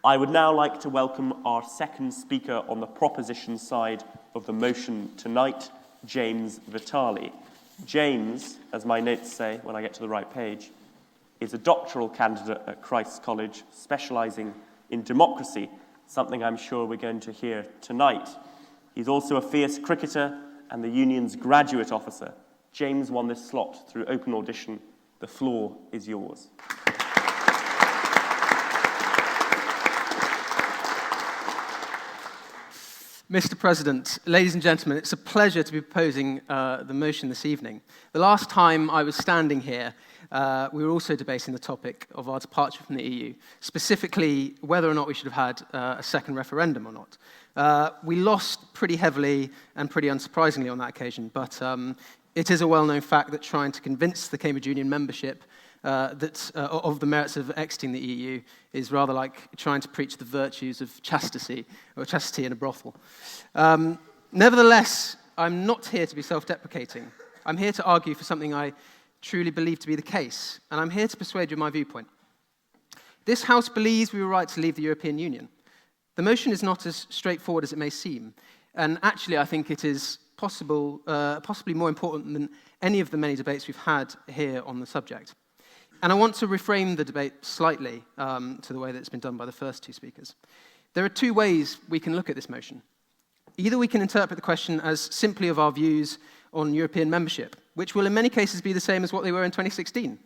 I would now like to welcome our second speaker on the proposition side of the motion tonight, James Vitali. James, as my notes say when I get to the right page, is a doctoral candidate at Christ's College, specialising in democracy, something I'm sure we're going to hear tonight. He's also a fierce cricketer and the union's graduate officer. James won this slot through open audition. The floor is yours. Mr. President, ladies and gentlemen, it's a pleasure to be proposing the motion this evening. The last time I was standing here, we were also debating the topic of our departure from the EU, specifically whether or not we should have had a second referendum or not. We lost pretty heavily and pretty unsurprisingly on that occasion, but it is a well-known fact that trying to convince the Cambridge Union membership of the merits of exiting the EU is rather like trying to preach the virtues of chastity, or chastity in a brothel. Nevertheless, I'm not here to be self-deprecating. I'm here to argue for something I truly believe to be the case, and I'm here to persuade you of my viewpoint. This House believes we were right to leave the European Union. The motion is not as straightforward as it may seem, and actually I think it is possibly more important than any of the many debates we've had here on the subject. And I want to reframe the debate slightly to the way that it's been done by the first two speakers. There are two ways we can look at this motion. Either we can interpret the question as simply of our views on European membership, which will in many cases be the same as what they were in 2016.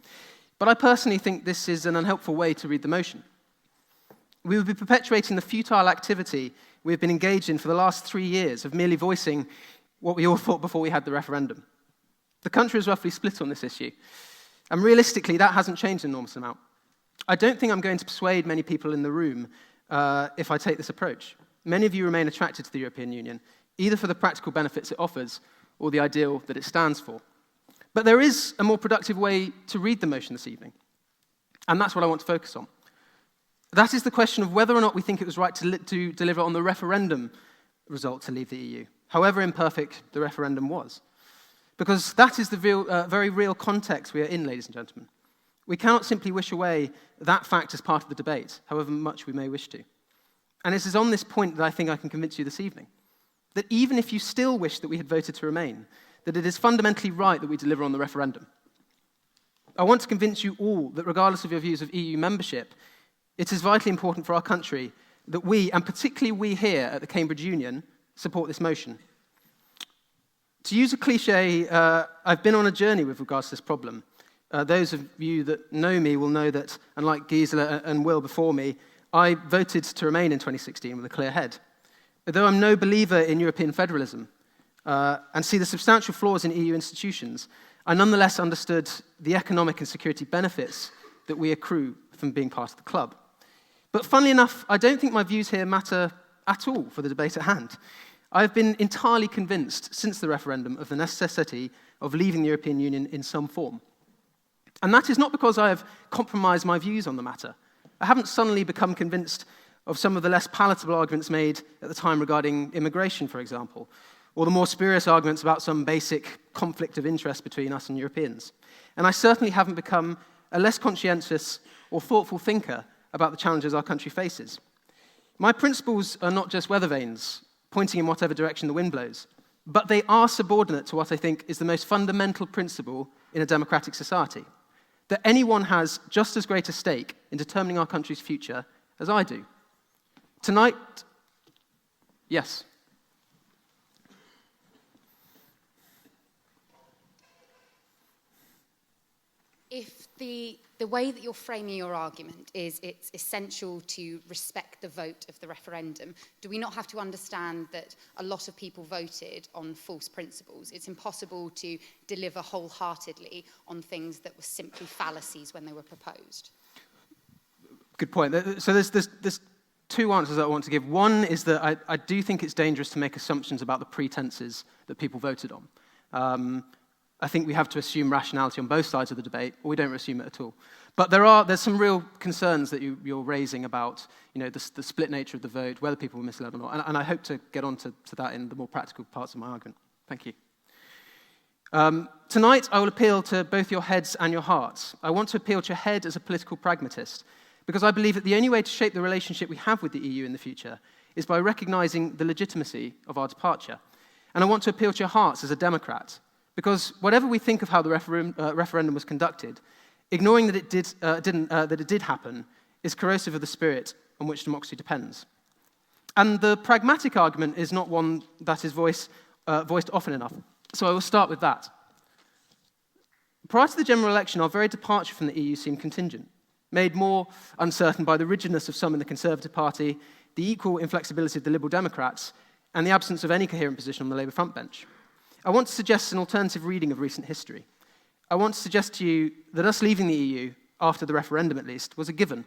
But I personally think this is an unhelpful way to read the motion. We would be perpetuating the futile activity we've been engaged in for the last 3 years of merely voicing what we all thought before we had the referendum. The country is roughly split on this issue. And realistically, that hasn't changed an enormous amount. I don't think I'm going to persuade many people in the room if I take this approach. Many of you remain attracted to the European Union, either for the practical benefits it offers or the ideal that it stands for. But there is a more productive way to read the motion this evening, and that's what I want to focus on. That is the question of whether or not we think it was right to deliver on the referendum result to leave the EU, however imperfect the referendum was. Because that is the very real context we are in, ladies and gentlemen. We cannot simply wish away that fact as part of the debate, however much we may wish to. And it is on this point that I think I can convince you this evening, that even if you still wish that we had voted to remain, that it is fundamentally right that we deliver on the referendum. I want to convince you all that regardless of your views of EU membership, it is vitally important for our country that we, and particularly we here at the Cambridge Union, support this motion. To use a cliche, I've been on a journey with regards to this problem. Those of you that know me will know that, unlike Gisela and Will before me, I voted to remain in 2016 with a clear head. Though I'm no believer in European federalism and see the substantial flaws in EU institutions, I nonetheless understood the economic and security benefits that we accrue from being part of the club. But funnily enough, I don't think my views here matter at all for the debate at hand. I've been entirely convinced since the referendum of the necessity of leaving the European Union in some form. And that is not because I have compromised my views on the matter. I haven't suddenly become convinced of some of the less palatable arguments made at the time regarding immigration, for example, or the more spurious arguments about some basic conflict of interest between us and Europeans. And I certainly haven't become a less conscientious or thoughtful thinker about the challenges our country faces. My principles are not just weather vanes, pointing in whatever direction the wind blows, but they are subordinate to what I think is the most fundamental principle in a democratic society, that anyone has just as great a stake in determining our country's future as I do. Tonight, yes. If the way that you're framing your argument is it's essential to respect the vote of the referendum, do we not have to understand that a lot of people voted on false principles? It's impossible to deliver wholeheartedly on things that were simply fallacies when they were proposed. Good point. So there's two answers that I want to give. One is that I do think it's dangerous to make assumptions about the pretenses that people voted on. I think we have to assume rationality on both sides of the debate, or we don't assume it at all. But there's some real concerns that you're raising about, the split nature of the vote, whether people were misled or not, and I hope to get on to that in the more practical parts of my argument. Thank you. Tonight, I will appeal to both your heads and your hearts. I want to appeal to your head as a political pragmatist, because I believe that the only way to shape the relationship we have with the EU in the future is by recognising the legitimacy of our departure. And I want to appeal to your hearts as a Democrat, because whatever we think of how the referendum was conducted, ignoring that it did happen is corrosive of the spirit on which democracy depends. And the pragmatic argument is not one that is voiced often enough, so I will start with that. Prior to the general election, our very departure from the EU seemed contingent, made more uncertain by the rigidness of some in the Conservative Party, the equal inflexibility of the Liberal Democrats, and the absence of any coherent position on the Labour frontbench. I want to suggest an alternative reading of recent history. I want to suggest to you that us leaving the EU, after the referendum at least, was a given.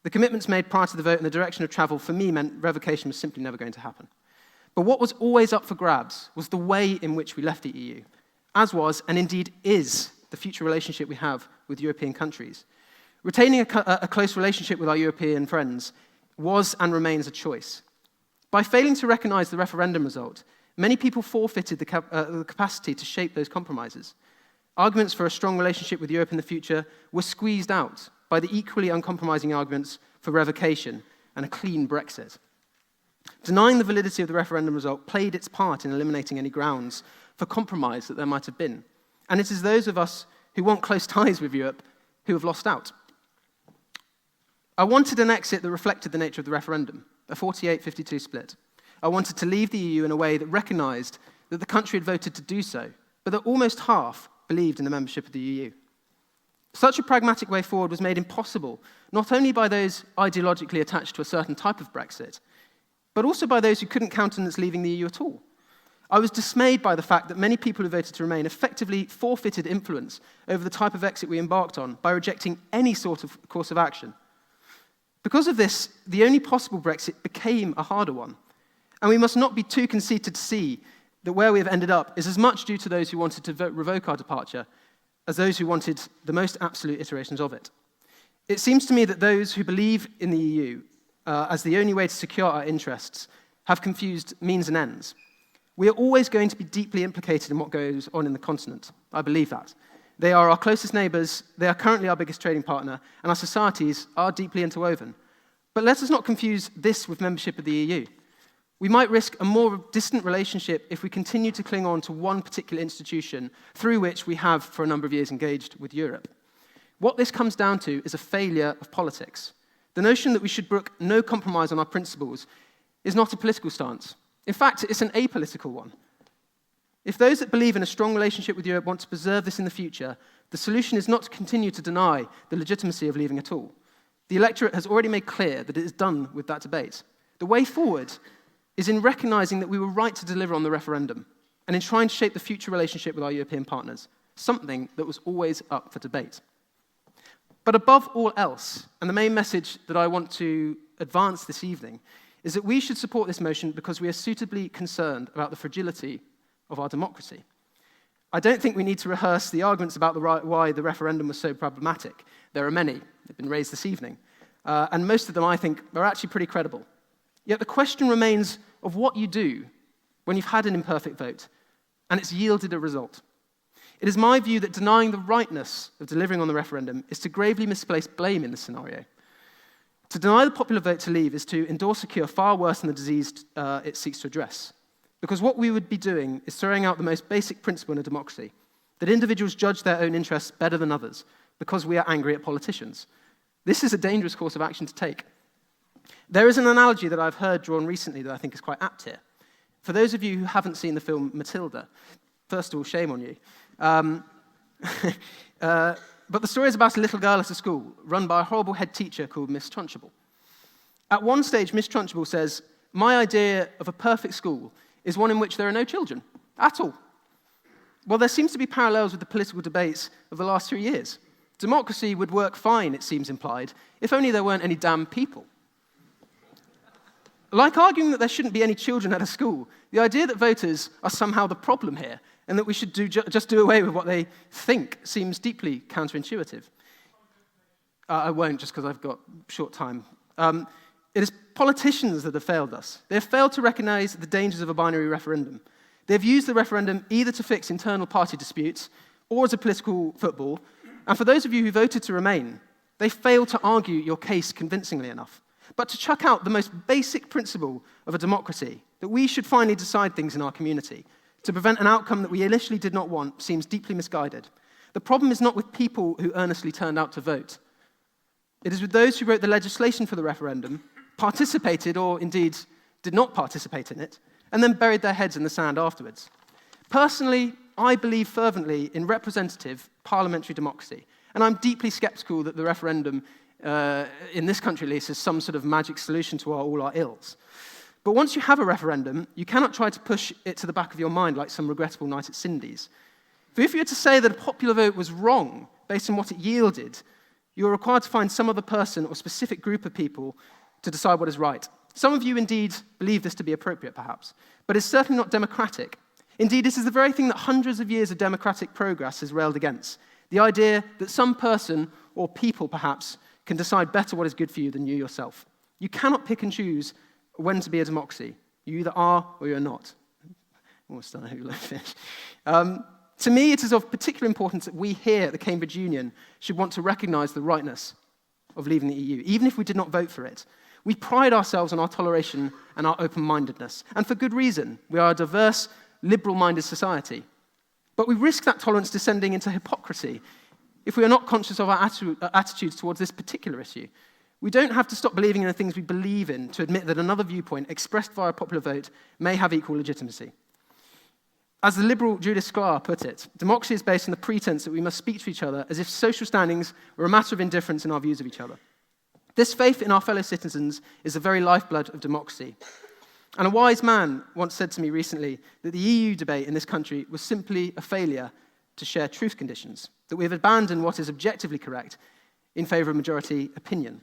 The commitments made prior to the vote and the direction of travel, for me, meant revocation was simply never going to happen. But what was always up for grabs was the way in which we left the EU, as was, and indeed is, the future relationship we have with European countries. Retaining a close relationship with our European friends was and remains a choice. By failing to recognise the referendum result, many people forfeited the capacity to shape those compromises. Arguments for a strong relationship with Europe in the future were squeezed out by the equally uncompromising arguments for revocation and a clean Brexit. Denying the validity of the referendum result played its part in eliminating any grounds for compromise that there might have been. And it is those of us who want close ties with Europe who have lost out. I wanted an exit that reflected the nature of the referendum, a 48-52 split. I wanted to leave the EU in a way that recognised that the country had voted to do so, but that almost half believed in the membership of the EU. Such a pragmatic way forward was made impossible not only by those ideologically attached to a certain type of Brexit, but also by those who couldn't countenance leaving the EU at all. I was dismayed by the fact that many people who voted to remain effectively forfeited influence over the type of exit we embarked on by rejecting any sort of course of action. Because of this, the only possible Brexit became a harder one. And we must not be too conceited to see that where we have ended up is as much due to those who wanted to revoke our departure as those who wanted the most absolute iterations of it. It seems to me that those who believe in the EU as the only way to secure our interests have confused means and ends. We are always going to be deeply implicated in what goes on in the continent. I believe that. They are our closest neighbours, they are currently our biggest trading partner, and our societies are deeply interwoven. But let us not confuse this with membership of the EU. We might risk a more distant relationship if we continue to cling on to one particular institution through which we have, for a number of years, engaged with Europe. What this comes down to is a failure of politics. The notion that we should brook no compromise on our principles is not a political stance. In fact, it's an apolitical one. If those that believe in a strong relationship with Europe want to preserve this in the future, the solution is not to continue to deny the legitimacy of leaving at all. The electorate has already made clear that it is done with that debate. The way forward is in recognising that we were right to deliver on the referendum and in trying to shape the future relationship with our European partners, something that was always up for debate. But above all else, and the main message that I want to advance this evening, is that we should support this motion because we are suitably concerned about the fragility of our democracy. I don't think we need to rehearse the arguments about why the referendum was so problematic. There are many. They've been raised this evening. And most of them, I think, are actually pretty credible. Yet the question remains of what you do when you've had an imperfect vote and it's yielded a result. It is my view that denying the rightness of delivering on the referendum is to gravely misplace blame in this scenario. To deny the popular vote to leave is to endorse a cure far worse than the disease it seeks to address. Because what we would be doing is throwing out the most basic principle in a democracy, that individuals judge their own interests better than others because we are angry at politicians. This is a dangerous course of action to take. There is an analogy that I've heard drawn recently that I think is quite apt here. For those of you who haven't seen the film Matilda, first of all, shame on you. But the story is about a little girl at a school run by a horrible head teacher called Miss Trunchbull. At one stage, Miss Trunchbull says, "My idea of a perfect school is one in which there are no children at all." Well, there seems to be parallels with the political debates of the last 3 years. Democracy would work fine, it seems implied, if only there weren't any damn people. Like arguing that there shouldn't be any children at a school, the idea that voters are somehow the problem here and that we should just do away with what they think seems deeply counterintuitive. I won't, just because I've got short time. It is politicians that have failed us. They have failed to recognise the dangers of a binary referendum. They've used the referendum either to fix internal party disputes or as a political football. And for those of you who voted to remain, They fail to argue your case convincingly enough. But to chuck out the most basic principle of a democracy, that we should finally decide things in our community, to prevent an outcome that we initially did not want, seems deeply misguided. The problem is not with people who earnestly turned out to vote. It is with those who wrote the legislation for the referendum, participated or indeed did not participate in it, and then buried their heads in the sand afterwards. Personally, I believe fervently in representative parliamentary democracy, and I'm deeply sceptical that the referendum, in this country at least, is some sort of magic solution to all our ills. But once you have a referendum, you cannot try to push it to the back of your mind like some regrettable night at Cindy's. For if you were to say that a popular vote was wrong based on what it yielded, you are required to find some other person or specific group of people to decide what is right. Some of you indeed believe this to be appropriate, perhaps, but it's certainly not democratic. Indeed, this is the very thing that hundreds of years of democratic progress has railed against, the idea that some person, or people perhaps, can decide better what is good for you than you yourself. You cannot pick and choose when to be a democracy. You either are or you're not. Almost done. I hope you like fish. To me, it is of particular importance that we here at the Cambridge Union should want to recognise the rightness of leaving the EU, even if we did not vote for it. We pride ourselves on our toleration and our open-mindedness, and for good reason. We are a diverse, liberal-minded society. But we risk that tolerance descending into hypocrisy if we are not conscious of our attitudes towards this particular issue. We don't have to stop believing in the things we believe in to admit that another viewpoint expressed via a popular vote may have equal legitimacy. As the liberal Judith Sklar put it, democracy is based on the pretense that we must speak to each other as if social standings were a matter of indifference in our views of each other. This faith in our fellow citizens is the very lifeblood of democracy. And a wise man once said to me recently that the EU debate in this country was simply a failure to share truth conditions, that we have abandoned what is objectively correct in favour of majority opinion.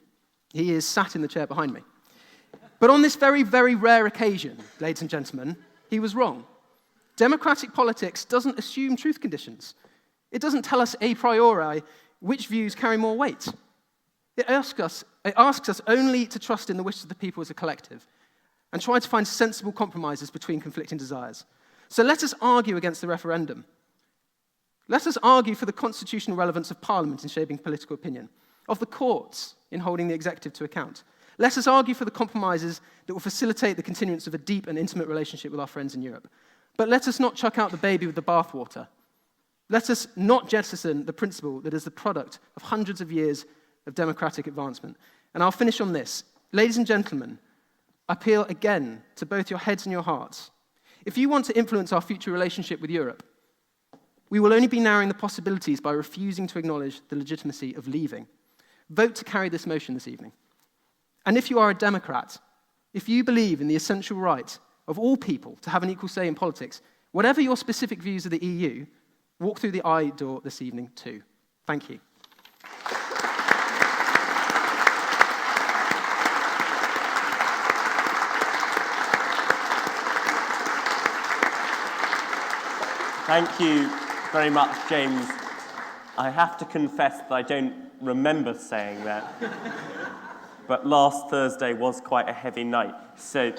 He is sat in the chair behind me. But on this very, very rare occasion, ladies and gentlemen, he was wrong. Democratic politics doesn't assume truth conditions. It doesn't tell us a priori which views carry more weight. It asks us only to trust in the wishes of the people as a collective and try to find sensible compromises between conflicting desires. So let us argue against the referendum. Let us argue for the constitutional relevance of Parliament in shaping political opinion, of the courts in holding the executive to account. Let us argue for the compromises that will facilitate the continuance of a deep and intimate relationship with our friends in Europe. But let us not chuck out the baby with the bathwater. Let us not jettison the principle that is the product of hundreds of years of democratic advancement. And I'll finish on this. Ladies and gentlemen, I appeal again to both your heads and your hearts. If you want to influence our future relationship with Europe, we will only be narrowing the possibilities by refusing to acknowledge the legitimacy of leaving. Vote to carry this motion this evening. And if you are a Democrat, if you believe in the essential right of all people to have an equal say in politics, whatever your specific views of the EU, walk through the eye door this evening too. Thank you. Thank you very much, James. I have to confess that I don't remember saying that, but last Thursday was quite a heavy night, so